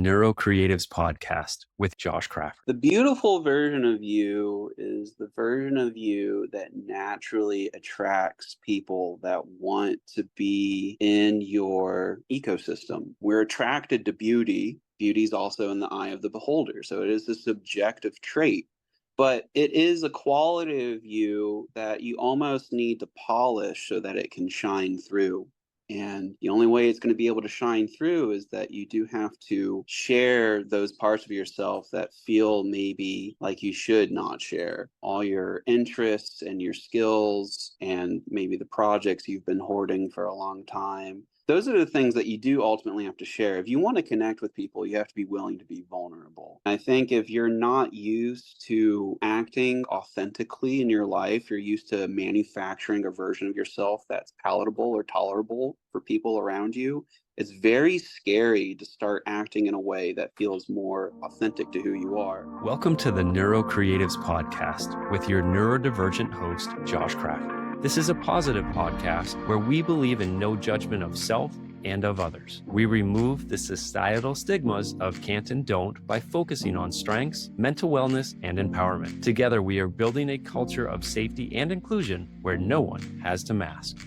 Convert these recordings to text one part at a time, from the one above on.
Neuro Creatives Podcast with Josh Craft. The beautiful version of you is the version of you that naturally attracts people that want to be in your ecosystem. We're attracted to beauty. Beauty is also in the eye of the beholder. So it is a subjective trait. But it is a quality of you that you almost need to polish so that it can shine through. And the only way it's going to be able to shine through is that you do have to share those parts of yourself that feel maybe like you should not share. All your interests and your skills and maybe the projects you've been hoarding for a long time. Those are the things that you do ultimately have to share. If you want to connect with people, you have to be willing to be vulnerable. I think if you're not used to acting authentically in your life, you're used to manufacturing a version of yourself that's palatable or tolerable for people around you, it's very scary to start acting in a way that feels more authentic to who you are. Welcome to the Neuro Creatives Podcast with your neurodivergent host, Josh Craft. This is a positive podcast where we believe in no judgment of self and of others. We remove the societal stigmas of can't and don't by focusing on strengths, mental wellness, and empowerment. Together, we are building a culture of safety and inclusion where no one has to mask.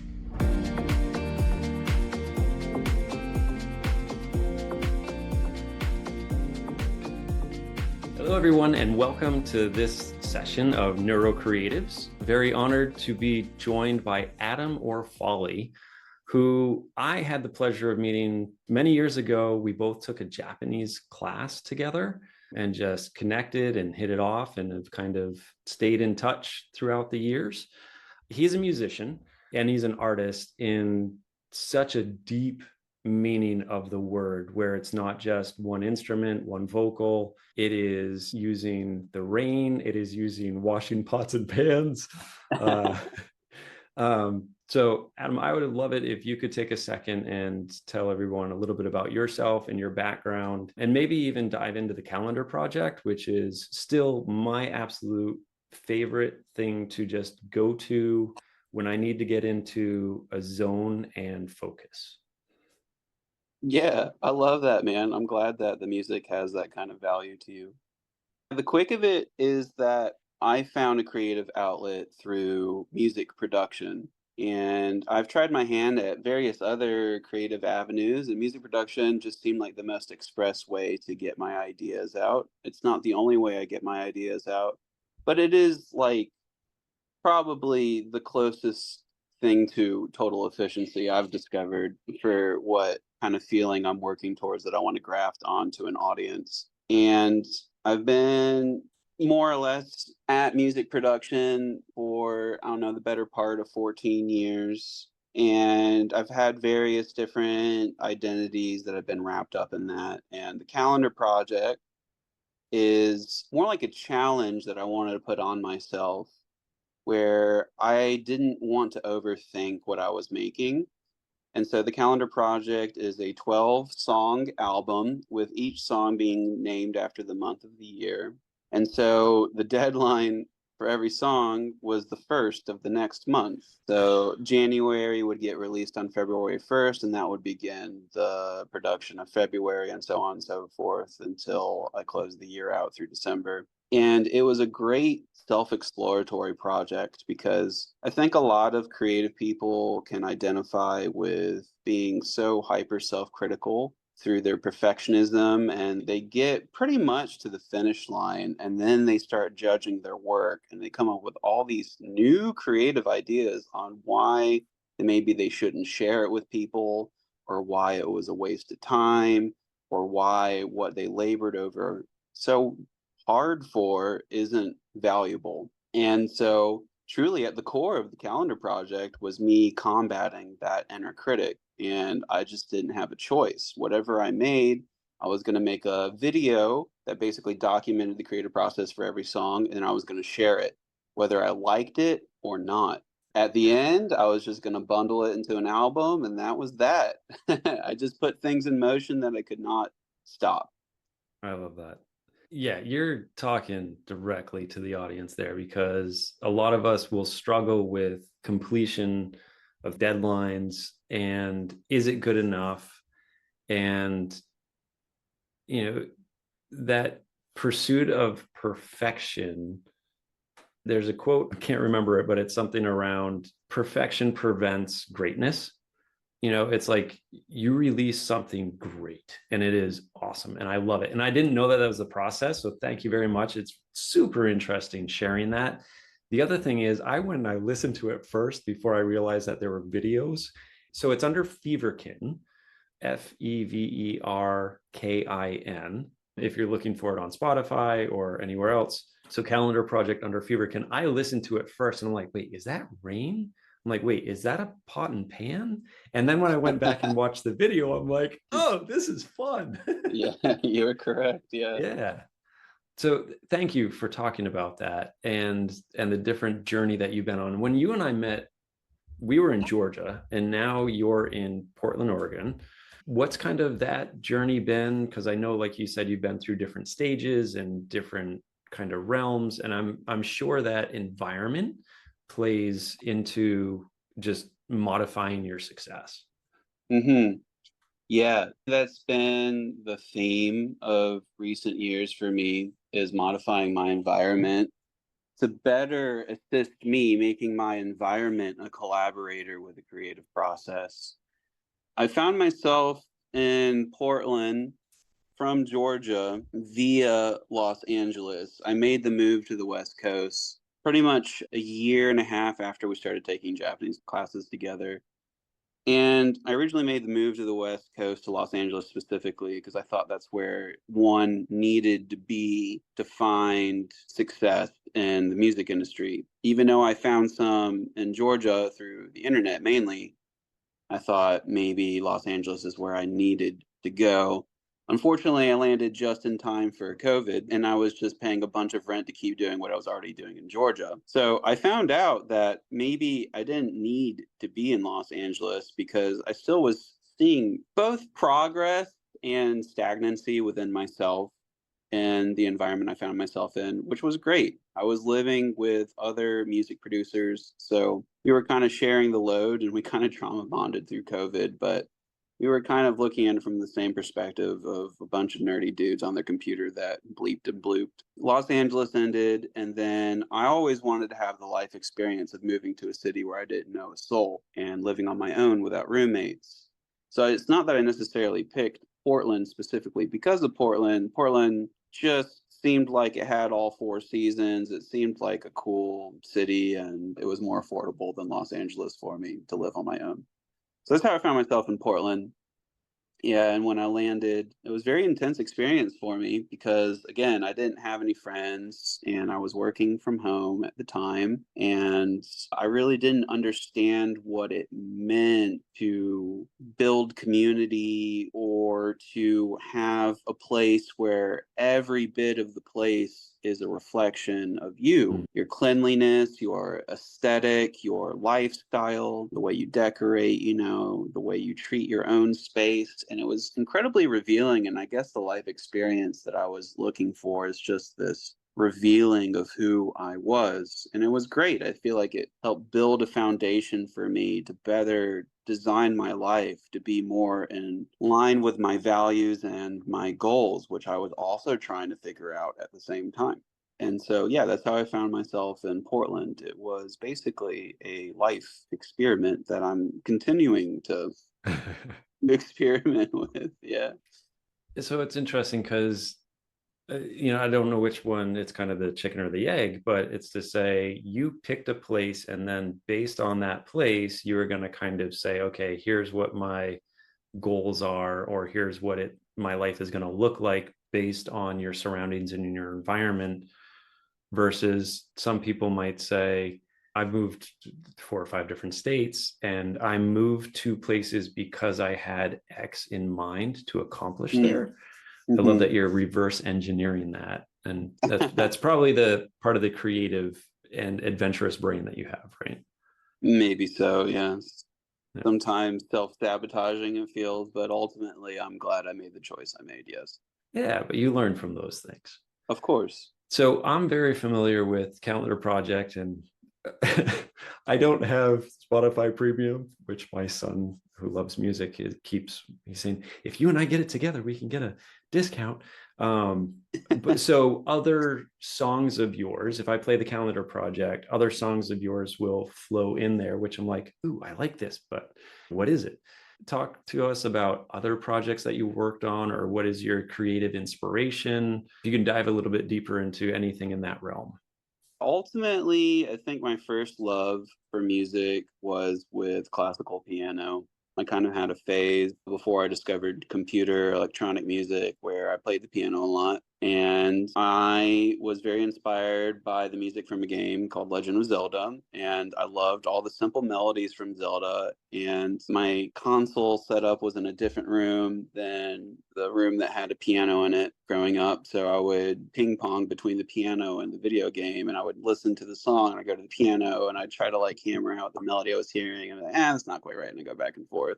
Hello, everyone, and welcome to this session of Neuro Creatives. Very honored to be joined by Adam Orfale, who I had the pleasure of meeting many years ago. We both took a Japanese class together and just connected and hit it off and have kind of stayed in touch throughout the years. He's a musician and he's an artist in such a deep meaning of the word, where it's not just one instrument, one vocal. It is using the rain. It is using washing pots and pans. So Adam, I would love it if you could take a second and tell everyone a little bit about yourself and your background, and maybe even dive into the calendar project, which is still my absolute favorite thing to just go to when I need to get into a zone and focus. Yeah, I love that, man. I'm glad that the music has that kind of value to you. The quick of it is that I found a creative outlet through music production. And I've tried my hand at various other creative avenues, and music production just seemed like the most express way to get my ideas out. It's not the only way I get my ideas out, but it is like probably the closest thing to total efficiency I've discovered for what kind of feeling I'm working towards that I want to graft onto an audience. And I've been more or less at music production for, I don't know, the better part of 14 years. And I've had various different identities that have been wrapped up in that. And the calendar project is more like a challenge that I wanted to put on myself, where I didn't want to overthink what I was making. And so the calendar project is a 12-song album, with each song being named after the month of the year. And so the deadline for every song was the first of the next month. So January would get released on February 1st, and that would begin the production of February, and so on and so forth until I closed the year out through December. And it was a great self-exploratory project because I think a lot of creative people can identify with being so hyper self-critical through their perfectionism, and they get pretty much to the finish line and then they start judging their work and they come up with all these new creative ideas on why maybe they shouldn't share it with people, or why it was a waste of time, or why what they labored over so hard for isn't valuable. And so truly at the core of the calendar project was me combating that inner critic. And I just didn't have a choice. Whatever I made, I was going to make a video that basically documented the creative process for every song, and I was going to share it, whether I liked it or not. At the end, I was just going to bundle it into an album, and that was that. I just put things in motion that I could not stop. I love that. Yeah, you're talking directly to the audience there, because a lot of us will struggle with completion of deadlines and is it good enough? And that pursuit of perfection, there's a quote, I can't remember it, but it's something around perfection prevents greatness. It's like you release something great and it is awesome. And I love it. And I didn't know that was the process. So thank you very much. It's super interesting sharing that. The other thing is I went and I listened to it first before I realized that there were videos. So it's under Feverkin, Feverkin. If you're looking for it on Spotify or anywhere else. So calendar project under Feverkin. I listened to it first and I'm like, wait, is that rain? I'm like, wait, is that a pot and pan? And then when I went back and watched the video, I'm like, oh, this is fun. Yeah, you were correct. Yeah. Yeah. So thank you for talking about that and the different journey that you've been on. When you and I met, we were in Georgia and now you're in Portland, Oregon. What's kind of that journey been? Because I know, like you said, you've been through different stages and different kind of realms. And I'm sure that environment plays into just modifying your success. Mm-hmm. Yeah, that's been the theme of recent years for me, is modifying my environment to better assist me making my environment a collaborator with the creative process. I found myself in Portland from Georgia via Los Angeles. I made the move to the West Coast pretty much a year and a half after we started taking Japanese classes together. And I originally made the move to the West Coast, to Los Angeles specifically, because I thought that's where one needed to be to find success in the music industry. Even though I found some in Georgia through the internet mainly, I thought maybe Los Angeles is where I needed to go. Unfortunately, I landed just in time for COVID, and I was just paying a bunch of rent to keep doing what I was already doing in Georgia. So I found out that maybe I didn't need to be in Los Angeles because I still was seeing both progress and stagnancy within myself and the environment I found myself in, which was great. I was living with other music producers, so we were kind of sharing the load and we kind of trauma bonded through COVID, but we were kind of looking at it from the same perspective of a bunch of nerdy dudes on their computer that bleeped and blooped. Los Angeles ended, and then I always wanted to have the life experience of moving to a city where I didn't know a soul and living on my own without roommates. So it's not that I necessarily picked Portland specifically because of Portland. Portland just seemed like it had all four seasons. It seemed like a cool city, and it was more affordable than Los Angeles for me to live on my own. So that's how I found myself in Portland. Yeah, and when I landed, it was a very intense experience for me because, again, I didn't have any friends and I was working from home at the time. And I really didn't understand what it meant to build community or to have a place where every bit of the place is a reflection of you, your cleanliness, your aesthetic, your lifestyle, the way you decorate, the way you treat your own space. And it was incredibly revealing. And I guess the life experience that I was looking for is just this revealing of who I was. And it was great. I feel like it helped build a foundation for me to better design my life to be more in line with my values and my goals, which I was also trying to figure out at the same time. And so, yeah, that's how I found myself in Portland. It was basically a life experiment that I'm continuing to experiment with. Yeah. So it's interesting because I don't know which one, it's kind of the chicken or the egg, but it's to say you picked a place and then based on that place, you were going to kind of say, okay, here's what my goals are, or here's what my life is going to look like based on your surroundings and your environment, versus some people might say, I've moved 4 or 5 different states and I moved to places because I had X in mind to accomplish there. I love that you're reverse engineering that. And that's probably the part of the creative and adventurous brain that you have, right? Maybe so, yes. Yeah. Sometimes self-sabotaging it feels, but ultimately I'm glad I made the choice I made, yes. Yeah, but you learn from those things. Of course. So I'm very familiar with Calendar Project, and I don't have Spotify Premium, which my son who loves music, he's saying, if you and I get it together, we can get a discount. But so other songs of yours, if I play the calendar project, other songs of yours will flow in there, which I'm like, ooh, I like this, but what is it? Talk to us about other projects that you worked on, or what is your creative inspiration? You can dive a little bit deeper into anything in that realm. Ultimately, I think my first love for music was with classical piano. I kind of had a phase before I discovered computer electronic music where I played the piano a lot. And I was very inspired by the music from a game called Legend of Zelda. And I loved all the simple melodies from Zelda. And my console setup was in a different room than the room that had a piano in it growing up. So I would ping pong between the piano and the video game. And I would listen to the song and I'd go to the piano and I'd try to like hammer out the melody I was hearing. And I'm like, that's not quite right. And I go back and forth.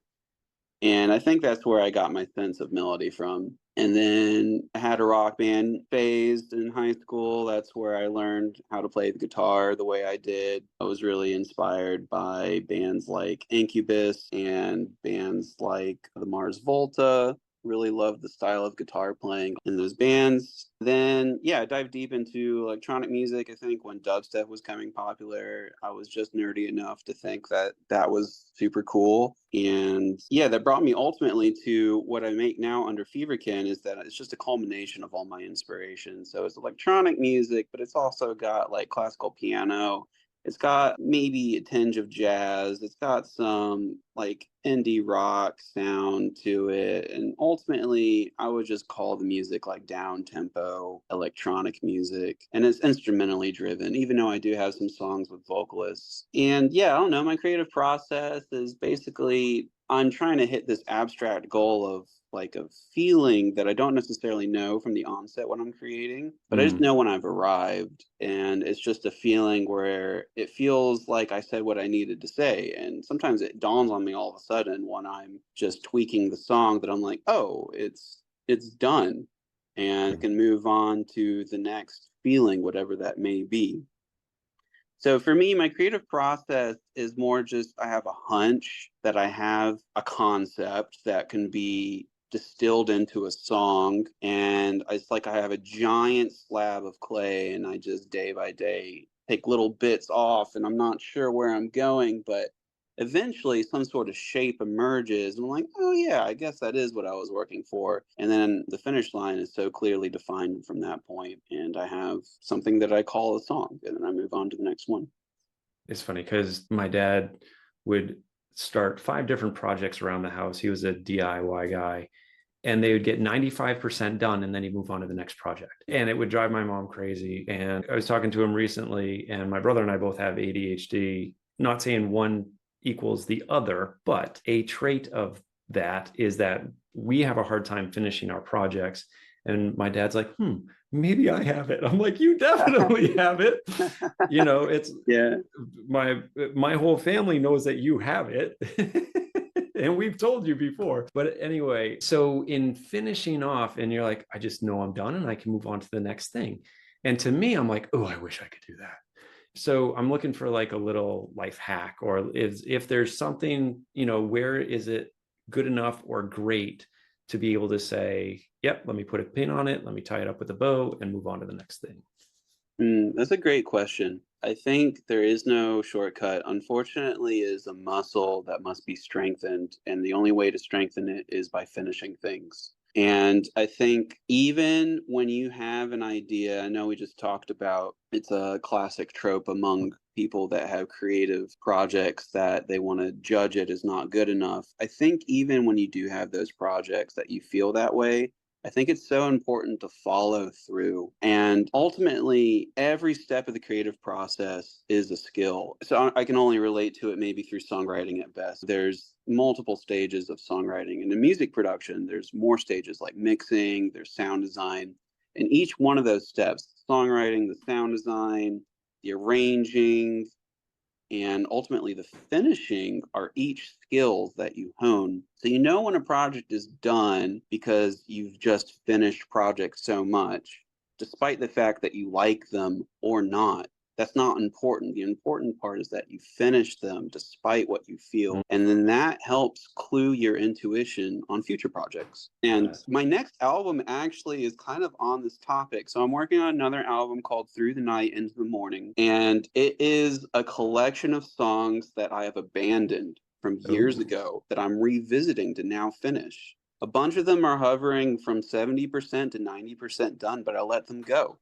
And I think that's where I got my sense of melody from. And then I had a rock band phase in high school. That's where I learned how to play the guitar the way I did. I was really inspired by bands like Incubus and bands like the Mars Volta. Really loved the style of guitar playing in those bands. Then, yeah, I dived deep into electronic music. I think when dubstep was coming popular, I was just nerdy enough to think that that was super cool. And yeah, that brought me ultimately to what I make now under Feverkin is that it's just a culmination of all my inspiration. So it's electronic music, but it's also got like classical piano. It's got maybe a tinge of jazz. It's got some like indie rock sound to it. And ultimately, I would just call the music like down tempo electronic music. And it's instrumentally driven, even though I do have some songs with vocalists. And yeah, I don't know. My creative process is basically I'm trying to hit this abstract goal of like a feeling that I don't necessarily know from the onset when I'm creating, but I just know when I've arrived. And it's just a feeling where it feels like I said what I needed to say. And sometimes it dawns on me all of a sudden when I'm just tweaking the song that I'm like, oh, it's done. And I can move on to the next feeling, whatever that may be. So for me, my creative process is more just I have a hunch that I have a concept that can be distilled into a song. And it's like I have a giant slab of clay and I just day by day take little bits off and I'm not sure where I'm going, but eventually some sort of shape emerges and I'm like, oh yeah, I guess that is what I was working for. And then the finish line is so clearly defined from that point and I have something that I call a song and then I move on to the next one. It's funny because my dad would start 5 different projects around the house. He was a DIY guy, and they would get 95% done and then he'd move on to the next project. And it would drive my mom crazy. And I was talking to him recently, and my brother and I both have ADHD, not saying one equals the other, but a trait of that is that we have a hard time finishing our projects. And my dad's like, maybe I have it. I'm like, you definitely have it. It's Yeah. my whole family knows that you have it. And we've told you before. But anyway, so in finishing off, and you're like, I just know I'm done and I can move on to the next thing. And to me, I'm like, oh, I wish I could do that. So I'm looking for like a little life hack, or if there's something, where is it good enough or great to be able to say, yep, let me put a pin on it, let me tie it up with a bow and move on to the next thing. That's a great question. I think there is no shortcut. Unfortunately, it is a muscle that must be strengthened, and the only way to strengthen it is by finishing things. And I think even when you have an idea, I know we just talked about it's a classic trope among people that have creative projects that they want to judge it as not good enough. I think even when you do have those projects that you feel that way, I think it's so important to follow through. And ultimately, every step of the creative process is a skill. So I can only relate to it maybe through songwriting at best. There's multiple stages of songwriting. And in music production, there's more stages like mixing, there's sound design. And each one of those steps, songwriting, the sound design, the arranging, and ultimately the finishing are each skills that you hone. So you know when a project is done because you've just finished projects so much, despite the fact that you like them or not. That's not important. The important part is that you finish them despite what you Mm. feel. And then that helps clue your intuition on future projects. And Yes. my next album actually is kind of on this topic. So I'm working on another album called Through the Night into the Morning. And it is a collection of songs that I have abandoned from years Oh, ago that I'm revisiting to now finish. A bunch of them are hovering from 70% to 90% done, but I let them go.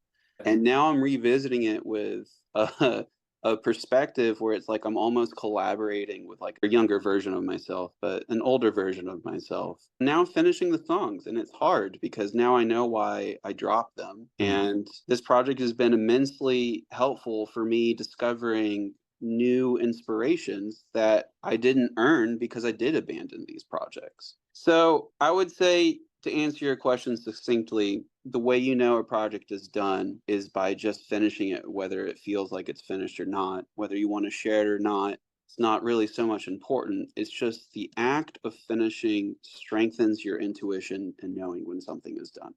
And now I'm revisiting it with a perspective where it's like I'm almost collaborating with like a younger version of myself, but an older version of myself. Now I'm finishing the songs, and it's hard because now I know why I dropped them. mm, And this project has been immensely helpful for me discovering new inspirations that I didn't earn because I did abandon these projects. So I would say, to answer your question succinctly, the way you know a project is done is by just finishing it, whether it feels like it's finished or not, whether you want to share it or not. It's not really so much important. It's just the act of finishing strengthens your intuition and knowing when something is done.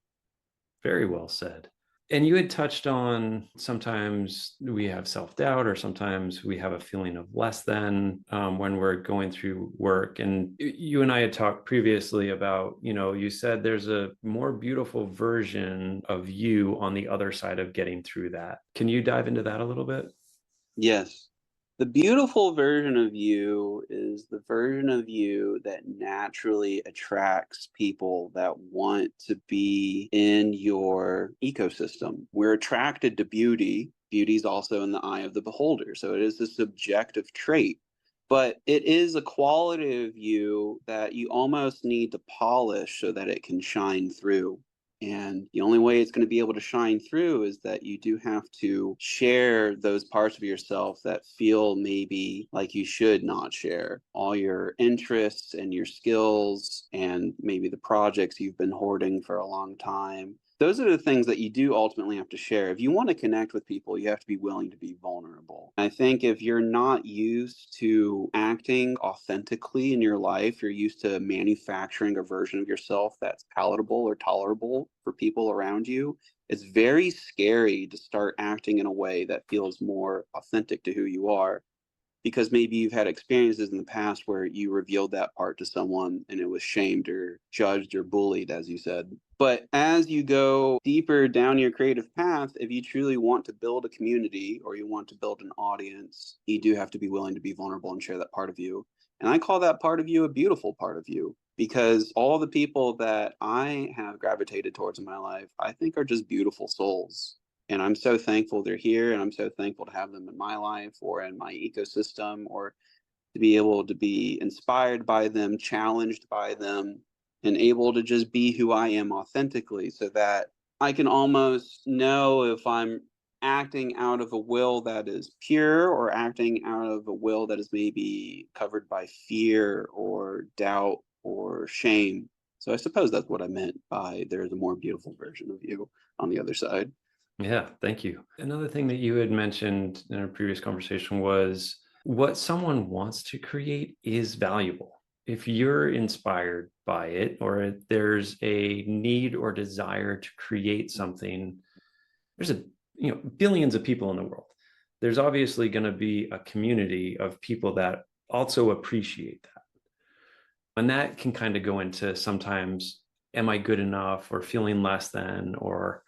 very well said. And you had touched on sometimes we have self-doubt, or sometimes we have a feeling of less than when we're going through work. And you and I had talked previously about, you said there's a more beautiful version of you on the other side of getting through that. Can you dive into that a little bit? Yes. The beautiful version of you is the version of you that naturally attracts people that want to be in your ecosystem. We're attracted to beauty. Beauty is also in the eye of the beholder. So it is a subjective trait, but it is a quality of you that you almost need to polish so that it can shine through. And the only way it's going to be able to shine through is that you do have to share those parts of yourself that feel maybe like you should not share. All your interests and your skills and maybe the projects you've been hoarding for a long time. Those are the things that you do ultimately have to share. If you want to connect with people, you have to be willing to be vulnerable. I think if you're not used to acting authentically in your life, you're used to manufacturing a version of yourself that's palatable or tolerable for people around you, it's very scary to start acting in a way that feels more authentic to who you are, because maybe you've had experiences in the past where you revealed that part to someone and it was shamed or judged or bullied, as you said. But as you go deeper down your creative path, if you truly want to build a community or you want to build an audience, you do have to be willing to be vulnerable and share that part of you. And I call that part of you a beautiful part of you, because all the people that I have gravitated towards in my life, I think are just beautiful souls. And I'm so thankful they're here, and I'm so thankful to have them in my life or in my ecosystem, or to be able to be inspired by them, challenged by them, and able to just be who I am authentically, so that I can almost know if I'm acting out of a will that is pure or acting out of a will that is maybe covered by fear or doubt or shame. So I suppose that's what I meant by there's a more beautiful version of you on the other side. Yeah, thank you. Another thing that you had mentioned in a previous conversation was what someone wants to create is valuable. If you're inspired by it, or if there's a need or desire to create something, there's billions of people in the world. There's obviously going to be a community of people that also appreciate that. And that can kind of go into sometimes, am I good enough, or feeling less than, or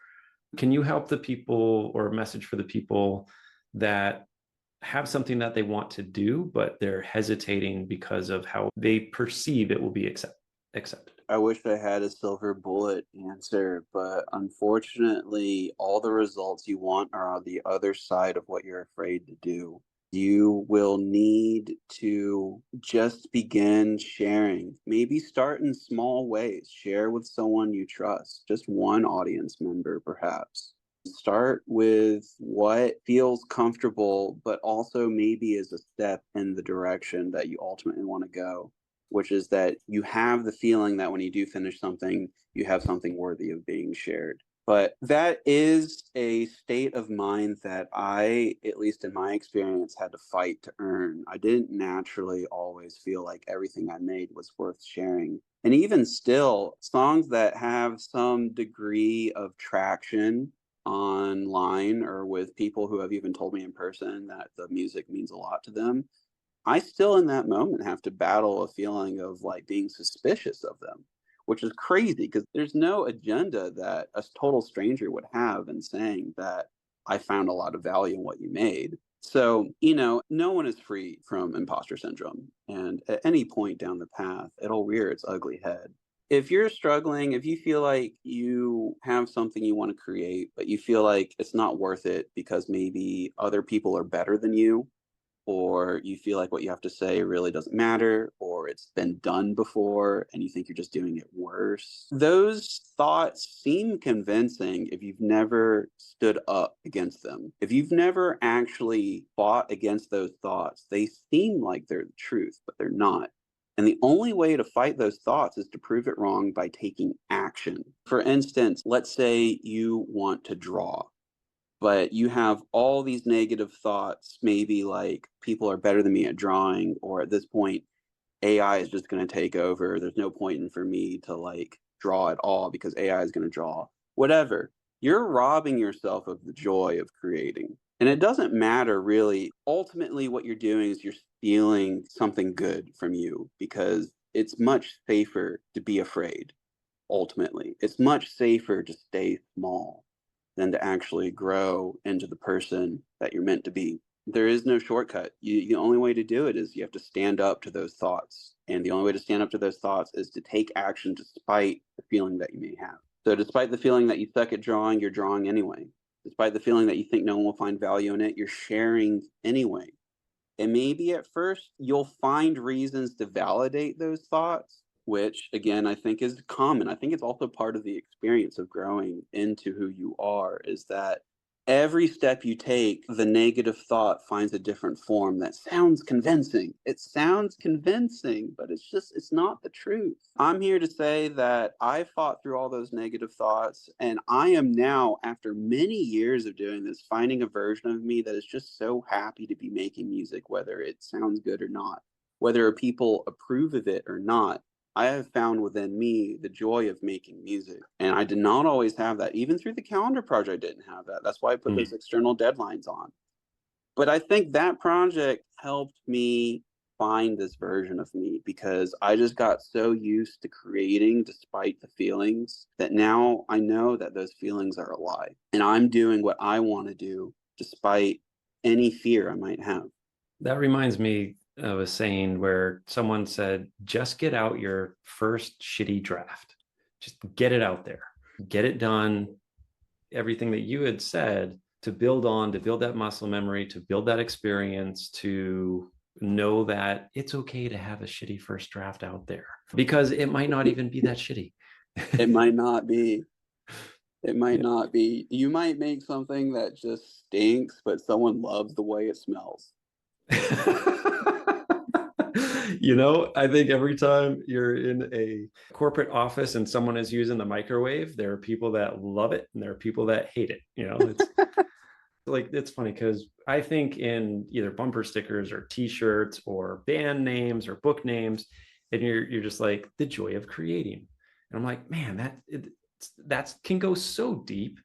can you help the people, or a message for the people that have something that they want to do, but they're hesitating because of how they perceive it will be accepted? I wish I had a silver bullet answer, but unfortunately, all the results you want are on the other side of what you're afraid to do. You will need to just begin sharing. Maybe start in small ways. Share with someone you trust, just one audience member, perhaps. Start with what feels comfortable, but also maybe is a step in the direction that you ultimately want to go, which is that you have the feeling that when you do finish something, you have something worthy of being shared. But that is a state of mind that I, at least in my experience, had to fight to earn. I didn't naturally always feel like everything I made was worth sharing. And even still, songs that have some degree of traction online or with people who have even told me in person that the music means a lot to them, I still in that moment have to battle a feeling of like being suspicious of them, which is crazy because there's no agenda that a total stranger would have in saying that I found a lot of value in what you made. So, no one is free from imposter syndrome. And at any point down the path, it'll rear its ugly head. If you're struggling, if you feel like you have something you want to create, but you feel like it's not worth it because maybe other people are better than you, or you feel like what you have to say really doesn't matter, or it's been done before and you think you're just doing it worse. Those thoughts seem convincing if you've never stood up against them. If you've never actually fought against those thoughts, they seem like they're the truth, but they're not. And the only way to fight those thoughts is to prove it wrong by taking action. For instance, let's say you want to draw, but you have all these negative thoughts, maybe like people are better than me at drawing, or at this point, AI is just going to take over. There's no point in for me to like draw at all because AI is going to draw. Whatever. You're robbing yourself of the joy of creating. And it doesn't matter really. Ultimately, what you're doing is you're stealing something good from you because it's much safer to be afraid. Ultimately, it's much safer to stay small than to actually grow into the person that you're meant to be. There is no shortcut. The only way to do it is you have to stand up to those thoughts. And the only way to stand up to those thoughts is to take action despite the feeling that you may have. So despite the feeling that you suck at drawing, you're drawing anyway. Despite the feeling that you think no one will find value in it, you're sharing anyway. And maybe at first you'll find reasons to validate those thoughts, which again, I think is common. I think it's also part of the experience of growing into who you are, is that every step you take, the negative thought finds a different form that sounds convincing. It sounds convincing, but it's not the truth. I'm here to say that I fought through all those negative thoughts, and I am now, after many years of doing this, finding a version of me that is just so happy to be making music, whether it sounds good or not, whether people approve of it or not. I have found within me the joy of making music. And I did not always have that. Even through the calendar project, I didn't have that. That's why I put those external deadlines on. But I think that project helped me find this version of me because I just got so used to creating despite the feelings that now I know that those feelings are a lie. And I'm doing what I want to do despite any fear I might have. That reminds me of a saying where someone said, just get out your first shitty draft. Just get it out there, get it done. Everything that you had said to build on, to build that muscle memory, to build that experience, to know that it's okay to have a shitty first draft out there because it might not even be that shitty. It might not be. It might not be. You might make something that just stinks, but someone loves the way it smells. I think every time you're in a corporate office and someone is using the microwave, there are people that love it and there are people that hate it. It's like, it's funny because I think in either bumper stickers or t-shirts or band names or book names, and you're just like, the joy of creating. And I'm like, man, that can go so deep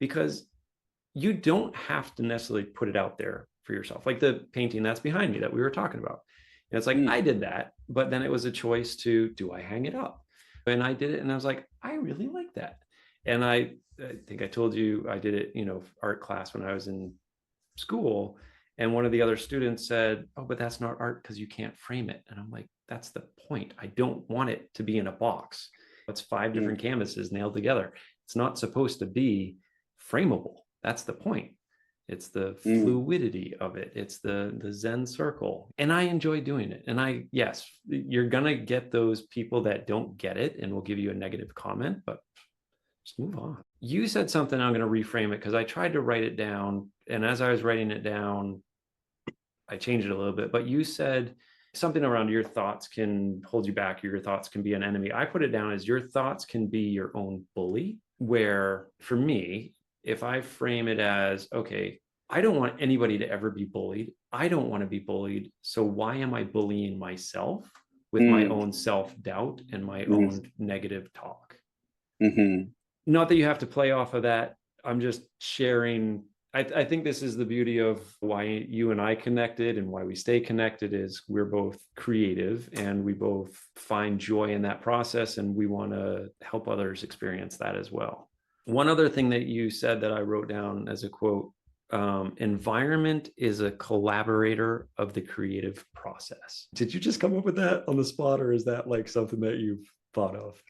because you don't have to necessarily put it out there for yourself. Like the painting that's behind me that we were talking about. And it's like, I did that, but then it was a choice to, do I hang it up? And I did it. And I was like, I really like that. And I think I told you, I did it, art class when I was in school. And one of the other students said, oh, but that's not art because you can't frame it. And I'm like, that's the point. I don't want it to be in a box. It's 5 different canvases nailed together. It's not supposed to be frameable. That's the point. It's the fluidity of it. It's the Zen circle. And I enjoy doing it. And yes, you're going to get those people that don't get it and will give you a negative comment, but just move on. You said something, I'm going to reframe it because I tried to write it down. And as I was writing it down, I changed it a little bit, but you said something around your thoughts can hold you back. Your thoughts can be an enemy. I put it down as your thoughts can be your own bully, where for me, if I frame it as, okay, I don't want anybody to ever be bullied. I don't want to be bullied. So why am I bullying myself with my own self-doubt and my own negative talk? Not that you have to play off of that I'm just sharing. I think this is the beauty of why you and I connected and why we stay connected is we're both creative and we both find joy in that process, and we want to help others experience that as well. One other thing that you said that I wrote down as a quote, environment is a collaborator of the creative process. Did you just come up with that on the spot, or is that like something that you've thought of?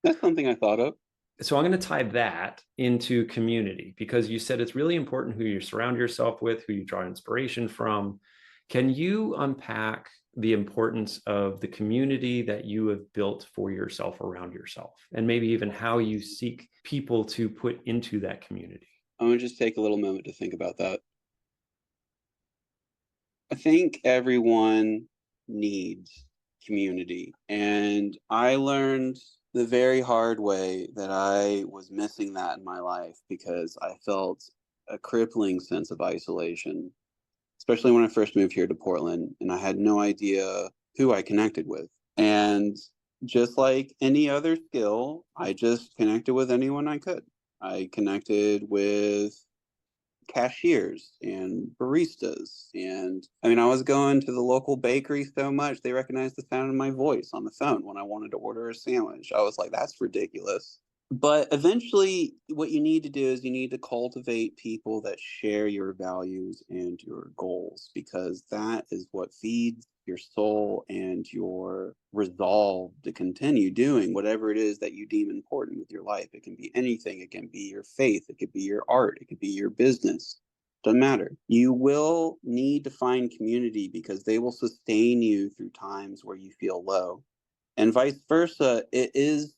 That's something I thought of. So I'm going to tie that into community, because you said it's really important who you surround yourself with, who you draw inspiration from. Can you unpack the importance of the community that you have built for yourself around yourself, and maybe even how you seek people to put into that community? I'm going to just take a little moment to think about that. I think everyone needs community. And I learned the very hard way that I was missing that in my life because I felt a crippling sense of isolation, especially when I first moved here to Portland and I had no idea who I connected with. And just like any other skill, I just connected with anyone I could. I connected with cashiers and baristas. And I mean, I was going to the local bakery so much, they recognized the sound of my voice on the phone when I wanted to order a sandwich. I was like, that's ridiculous. But eventually, what you need to do is you need to cultivate people that share your values and your goals, because that is what feeds your soul and your resolve to continue doing whatever it is that you deem important with your life. It can be anything. It can be your faith. It could be your art. It could be your business. Doesn't matter. You will need to find community because they will sustain you through times where you feel low. And vice versa, it is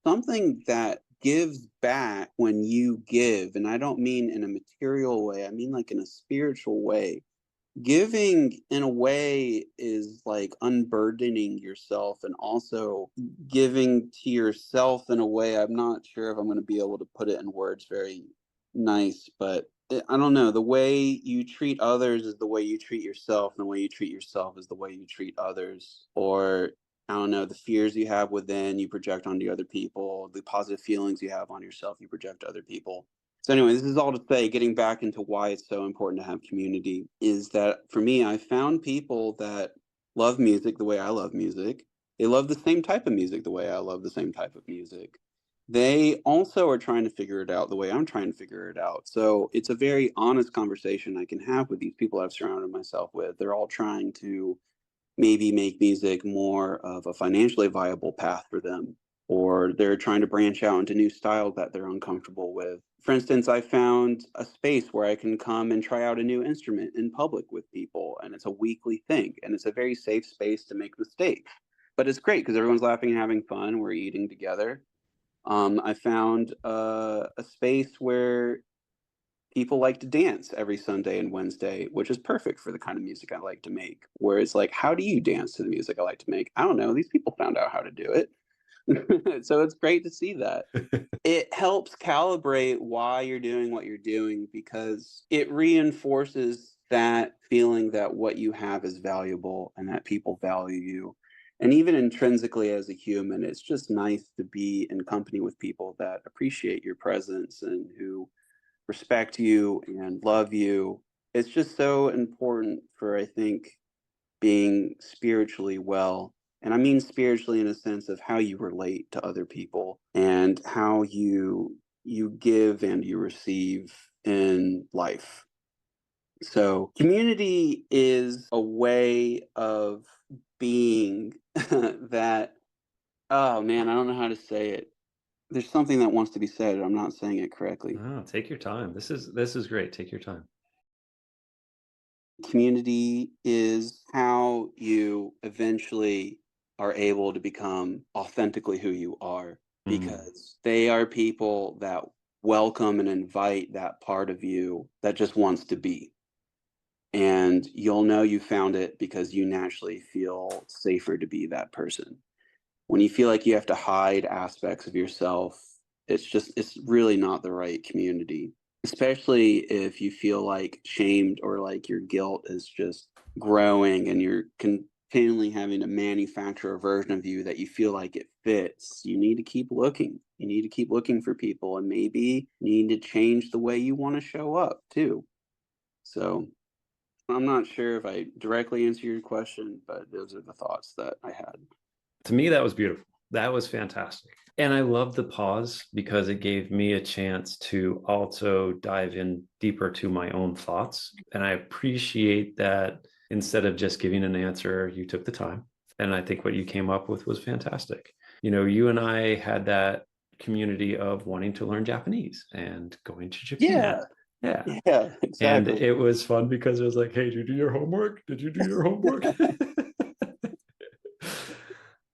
something that gives back when you give. And I don't mean in a material way, I mean like in a spiritual way. Giving in a way is like unburdening yourself, and also giving to yourself in a way, I'm not sure if I'm going to be able to put it in words very nice, but I don't know. The way you treat others is the way you treat yourself, and the way you treat yourself is the way you treat others. Or I don't know, the fears you have within, you project onto other people. The positive feelings you have on yourself, you project to other people. So anyway, this is all to say, getting back into why it's so important to have community, is that for me, I found people that love music the way I love music. They love the same type of music the way I love the same type of music. They also are trying to figure it out the way I'm trying to figure it out. So it's a very honest conversation I can have with these people I've surrounded myself with. They're all trying to maybe make music more of a financially viable path for them, or they're trying to branch out into new styles that they're uncomfortable with. For instance, I found a space where I can come and try out a new instrument in public with people, and it's a weekly thing, and it's a very safe space to make mistakes. But it's great because everyone's laughing and having fun. We're eating together. I found a space where people like to dance every Sunday and Wednesday, which is perfect for the kind of music I like to make. Where it's like, how do you dance to the music I like to make? I don't know. These people found out how to do it. So it's great to see that. It helps calibrate why you're doing what you're doing, because it reinforces that feeling that what you have is valuable and that people value you. And even intrinsically as a human, it's just nice to be in company with people that appreciate your presence and who respect you and love you. It's just so important for, I think, being spiritually well. And I mean spiritually in a sense of how you relate to other people and how you give and you receive in life. So community is a way of being that, oh man, I don't know how to say it. There's something that wants to be said, and I'm not saying it correctly. Oh, take your time. This is great. Take your time. Community is how you eventually are able to become authentically who you are, because they are people that welcome and invite that part of you that just wants to be. And you'll know you found it because you naturally feel safer to be that person. When you feel like you have to hide aspects of yourself, it's really not the right community, especially if you feel like shamed or like your guilt is just growing and you're continually having to manufacture a version of you that you feel like it fits. You need to keep looking. You need to keep looking for people, and maybe you need to change the way you want to show up too. So I'm not sure if I directly answer your question, but those are the thoughts that I had. To me, that was beautiful. That was fantastic. And I love the pause because it gave me a chance to also dive in deeper to my own thoughts. And I appreciate that instead of just giving an answer, you took the time. And I think what you came up with was fantastic. You know, you and I had that community of wanting to learn Japanese and going to Japan. Yeah, Yeah. yeah, And exactly. it was fun because it was like, hey, did you do your homework? Did you do your homework?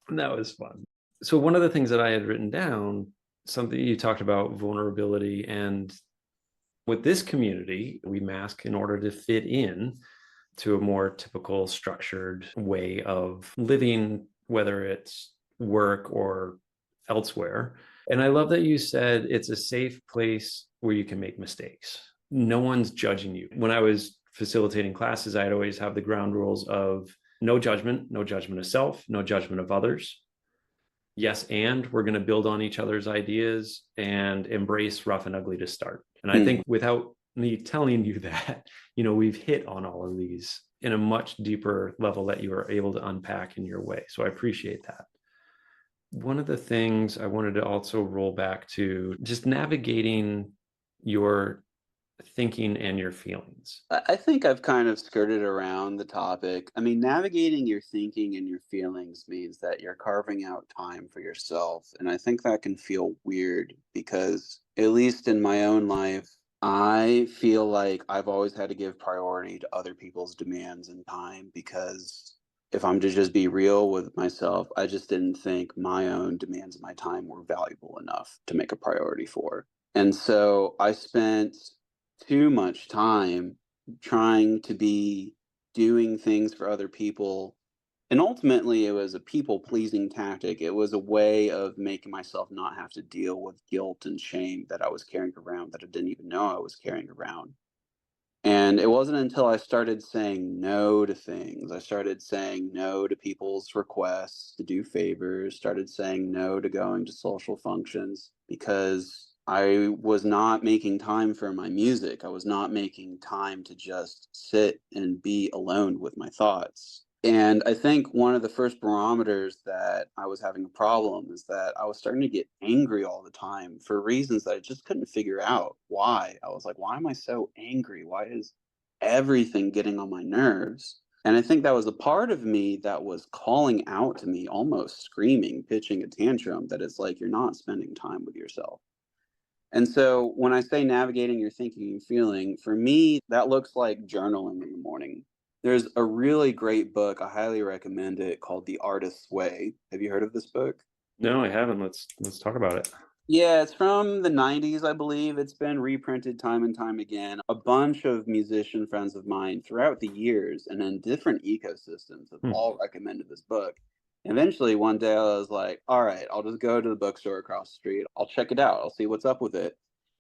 And that was fun. So one of the things that I had written down, something you talked about vulnerability, and with this community, we mask in order to fit in to a more typical structured way of living, whether it's work or elsewhere. And I love that you said it's a safe place where you can make mistakes. No one's judging you. When I was facilitating classes, I'd always have the ground rules of no judgment of self, no judgment of others. Yes, and we're going to build on each other's ideas and embrace rough and ugly to start. And I think without me telling you that, you know, we've hit on all of these in a much deeper level that you are able to unpack in your way. So I appreciate that. One of the things I wanted to also roll back to just navigating your thinking and your feelings. I think I've kind of skirted around the topic. I mean, navigating your thinking and your feelings means that you're carving out time for yourself. And I think that can feel weird because, at least in my own life, I feel like I've always had to give priority to other people's demands and time because if I'm to just be real with myself, I just didn't think my own demands and my time were valuable enough to make a priority for. And so I spent too much time trying to be doing things for other people. And ultimately, it was a people pleasing tactic. It was a way of making myself not have to deal with guilt and shame that I was carrying around that I didn't even know I was carrying around. And it wasn't until I started saying no to things, I started saying no to people's requests to do favors, started saying no to going to social functions because I was not making time for my music. I was not making time to just sit and be alone with my thoughts. And I think one of the first barometers that I was having a problem is that I was starting to get angry all the time for reasons that I just couldn't figure out why. I was like, why am I so angry? Why is everything getting on my nerves? And I think that was a part of me that was calling out to me, almost screaming, pitching a tantrum, that it's like you're not spending time with yourself. And so when I say navigating your thinking and feeling, for me, that looks like journaling in the morning. There's a really great book, I highly recommend it, called The Artist's Way. Have you heard of this book? No, I haven't. Let's talk about it. Yeah, it's from the 90s, I believe. It's been reprinted time and time again. A bunch of musician friends of mine throughout the years and in different ecosystems have all recommended this book. Eventually, one day I was like, all right, I'll just go to the bookstore across the street. I'll check it out. I'll see what's up with it.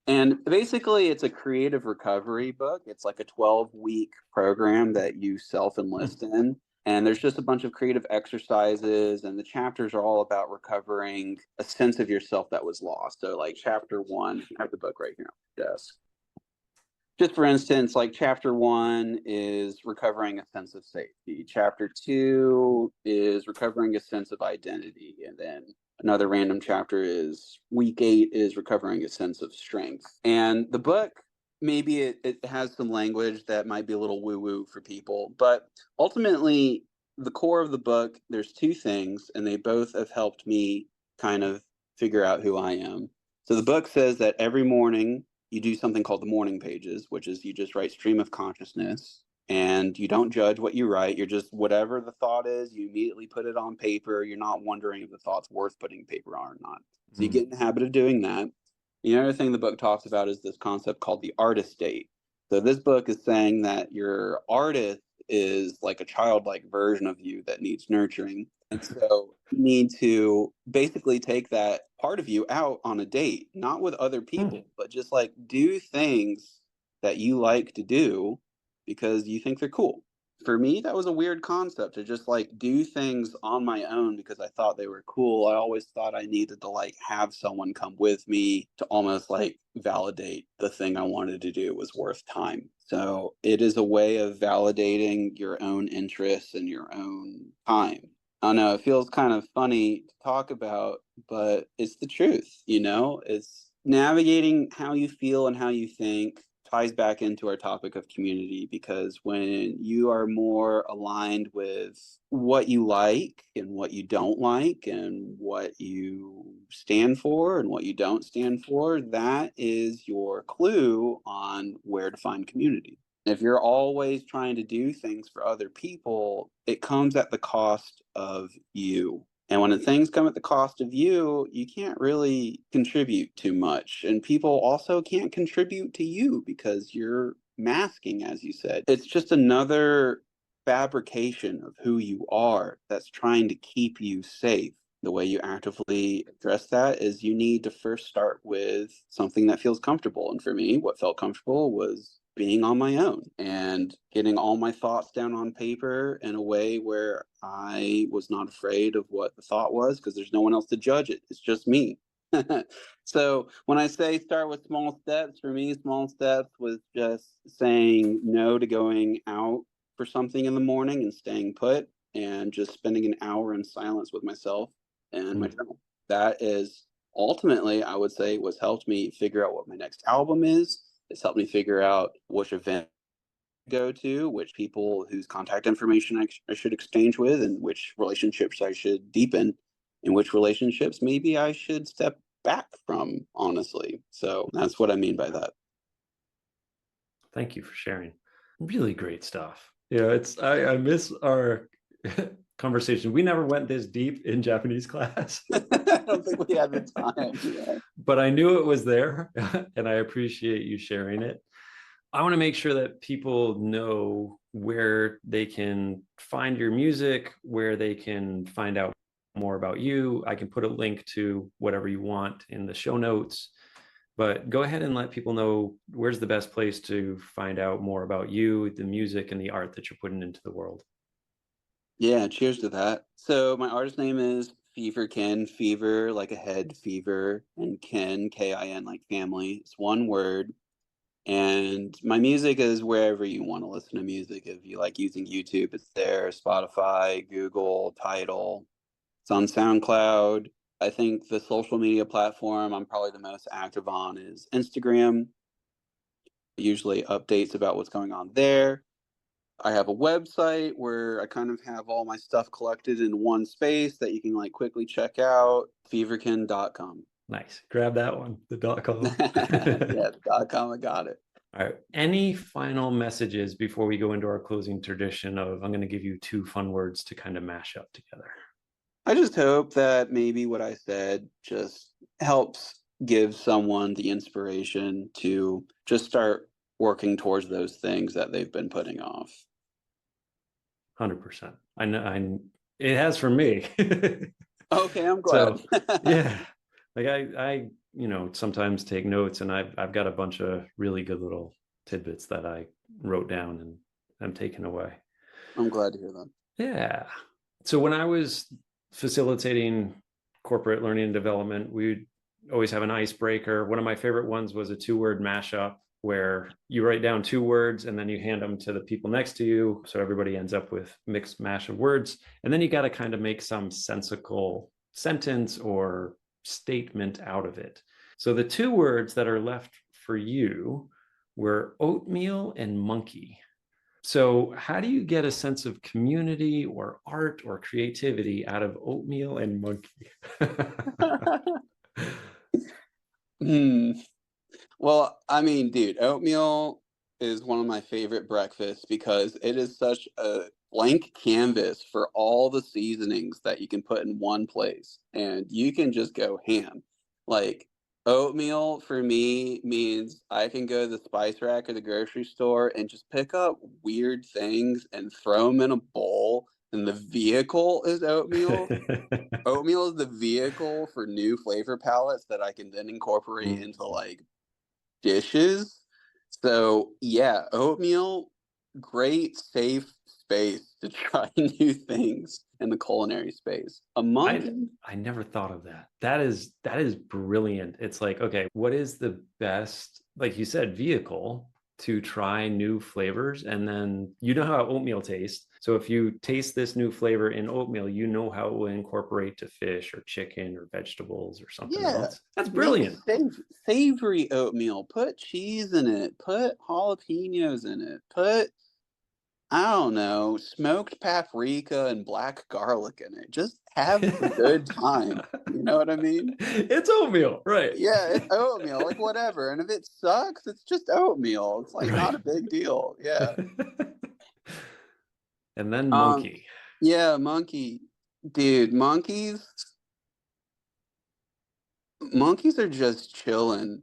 And basically, it's a creative recovery book. It's like a 12-week program that you self-enlist in. And there's just a bunch of creative exercises, and the chapters are all about recovering a sense of yourself that was lost. So, like chapter one, I have the book right here on my desk. Just for instance, like chapter one is recovering a sense of safety. Chapter two is recovering a sense of identity. And then another random chapter is week 8 is recovering a sense of strength. And the book, maybe it has some language that might be a little woo-woo for people, but ultimately the core of the book, there's two things, and they both have helped me kind of figure out who I am. So the book says that every morning you do something called the morning pages, which is you just write stream of consciousness and you don't judge what you write. You're just whatever the thought is, you immediately put it on paper. You're not wondering if the thought's worth putting paper on or not. So you get in the habit of doing that. The other thing the book talks about is this concept called the artist state. So this book is saying that your artist is like a childlike version of you that needs nurturing. And so you need to basically take that part of you out on a date, not with other people, but just like do things that you like to do because you think they're cool. for me, that was a weird concept to just like do things on my own because I thought they were cool. I always thought I needed to like have someone come with me to almost like validate the thing I wanted to do was worth time. So it is a way of validating your own interests and your own time. I know it feels kind of funny to talk about, but it's the truth, It's navigating how you feel and how you think ties back into our topic of community, because when you are more aligned with what you like and what you don't like and what you stand for and what you don't stand for, that is your clue on where to find community. If you're always trying to do things for other people, it comes at the cost of you. And when things come at the cost of you, you can't really contribute too much. And people also can't contribute to you because you're masking, as you said. It's just another fabrication of who you are that's trying to keep you safe. The way you actively address that is you need to first start with something that feels comfortable. And for me, what felt comfortable was being on my own and getting all my thoughts down on paper in a way where I was not afraid of what the thought was, because there's no one else to judge it. It's just me. So when I say start with small steps, for me, small steps was just saying no to going out for something in the morning and staying put and just spending an hour in silence with myself and my journal. That is ultimately, I would say, what's helped me figure out what my next album is. It's helped me figure out which event to go to, which people whose contact information I should exchange with, and which relationships I should deepen, and which relationships maybe I should step back from, honestly. So that's what I mean by that. Thank you for sharing. Really great stuff. I miss our conversation. We never went this deep in Japanese class. I don't think we had the time. Yeah. But I knew it was there, and I appreciate you sharing it. I want to make sure that people know where they can find your music, where they can find out more about you. I can put a link to whatever you want in the show notes, but go ahead and let people know where's the best place to find out more about you, the music, and the art that you're putting into the world. Yeah, cheers to that. So my artist name is Feverkin, fever like a head, fever, and kin, K-I-N, like family. It's one word. And my music is wherever you want to listen to music. If you like using YouTube, it's there. Spotify, Google, Tidal. It's on SoundCloud. I think the social media platform I'm probably the most active on is Instagram. Usually updates about what's going on there. I have a website where I kind of have all my stuff collected in one space that you can like quickly check out, feverkin.com. Nice. Grab that one, the .com. Yeah, the .com, I got it. All right. Any final messages before we go into our closing tradition of I'm going to give you 2 fun words to kind of mash up together? I just hope that maybe what I said just helps give someone the inspiration to just start working towards those things that they've been putting off. 100%. I know it has for me. Okay, I'm glad. So, yeah. Like I sometimes take notes, and I've got a bunch of really good little tidbits that I wrote down and I'm taking away. I'm glad to hear that. Yeah. So when I was facilitating corporate learning and development, we'd always have an icebreaker. One of my favorite ones was a 2-word mashup, where you write down 2 words and then you hand them to the people next to you. So everybody ends up with mixed mash of words. And then you got to kind of make some sensical sentence or statement out of it. So the 2 words that are left for you were oatmeal and monkey. So how do you get a sense of community or art or creativity out of oatmeal and monkey? Well, I mean, dude, oatmeal is one of my favorite breakfasts because it is such a blank canvas for all the seasonings that you can put in one place, and you can just go ham. Like, oatmeal for me means I can go to the spice rack or the grocery store and just pick up weird things and throw them in a bowl, and the vehicle is oatmeal. Oatmeal is the vehicle for new flavor palettes that I can then incorporate into like dishes. So yeah, oatmeal great safe space to try new things in the culinary space. A monkey. I never thought of that. That is brilliant. It's like, okay, what is the best, like you said, vehicle to try new flavors? And then you know how oatmeal tastes. So if you taste this new flavor in oatmeal, you know how it will incorporate to fish or chicken or vegetables or something Yeah, else. That's make brilliant. savory oatmeal. Put cheese in it. Put jalapenos in it. Put, I don't know, smoked paprika and black garlic in it. Just have a good time. You know what I mean? It's oatmeal, right? Yeah, it's oatmeal, like whatever. And if it sucks, it's just oatmeal. It's like Right. not a big deal. Yeah. And then Um, monkey. yeah, monkey. Dude, monkeys are just chilling,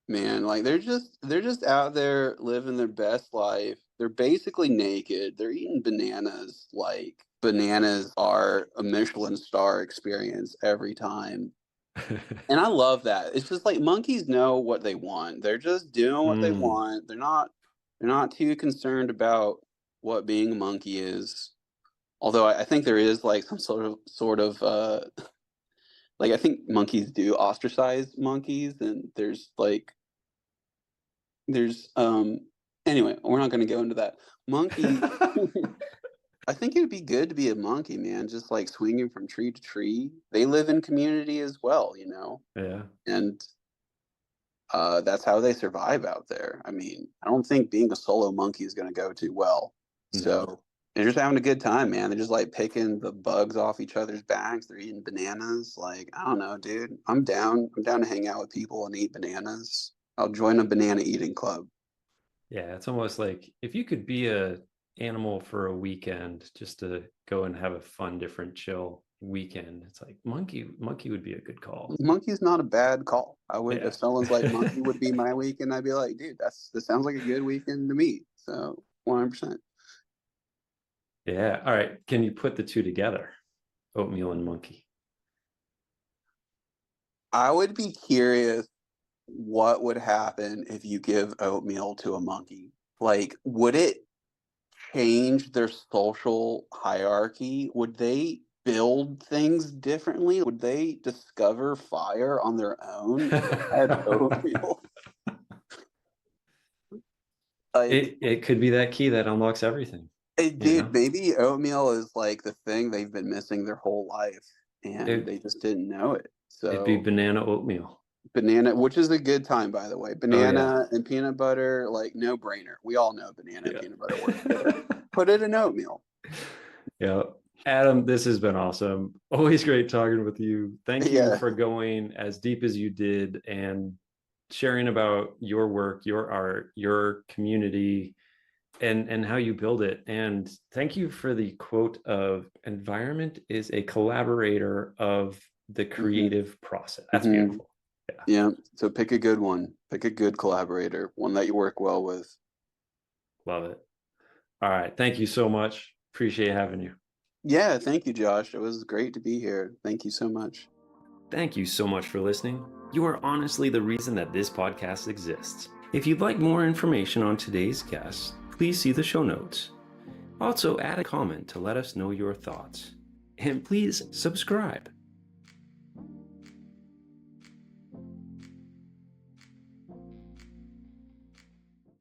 man. Like they're just out there living their best life. They're basically naked. They're eating bananas like bananas are a Michelin star experience every time. And I love that. It's just like monkeys know what they want. They're just doing what they Mm. want. They're not too concerned about what being a monkey is. Although I think there is like some sort of like I think monkeys do ostracize monkeys, and there's anyway, we're not going to go into that. Monkeys. I think it would be good to be a monkey, man, just like swinging from tree to tree. They live in community as well, Yeah. and that's how they survive out there. I mean, I don't think being a solo monkey is going to go too well. No. So they're just having a good time, man. They're just like picking the bugs off each other's backs. They're eating bananas. Like, I don't know, dude. I'm down. I'm down to hang out with people and eat bananas. I'll join a banana eating club. Yeah, it's almost like if you could be a animal for a weekend just to go and have a fun, different, chill weekend, it's like monkey would be a good call. Monkey's not a bad call. I would, Yeah. if someone's like monkey would be my weekend, I'd be like, dude, that sounds like a good weekend to me. So 100%. Yeah. All right. Can you put the two together? Oatmeal and monkey. I would be curious what would happen if you give oatmeal to a monkey. Like, would it change their social hierarchy? Would they build things differently? Would they discover fire on their own if they had oatmeal? Like, It could be that key that unlocks everything, you dude, know? maybe oatmeal is like the thing they've been missing their whole life and It they just didn't know it. it'd be So banana oatmeal. banana, which is a good time, by the way. Oh yeah. Banana and peanut butter, like no brainer. We all know banana and Yeah. peanut butter work together. Put it in oatmeal. Yeah. Adam, this has been awesome. Always great talking with you. Thank you Yeah. for going as deep as you did and sharing about your work, your art, your community, and how you build it. And thank you for the quote of environment is a collaborator of the hmm creative process. That's hmm beautiful. Yeah. Yeah. So pick a good one. Pick a good collaborator, one that you work well with. Love it. All right. Thank you so much. Appreciate having you. Yeah. Thank you, Josh. It was great to be here. Thank you so much. Thank you so much for listening. You are honestly the reason that this podcast exists. If you'd like more information on today's guest, please see the show notes. Also, add a comment to let us know your thoughts. And please subscribe.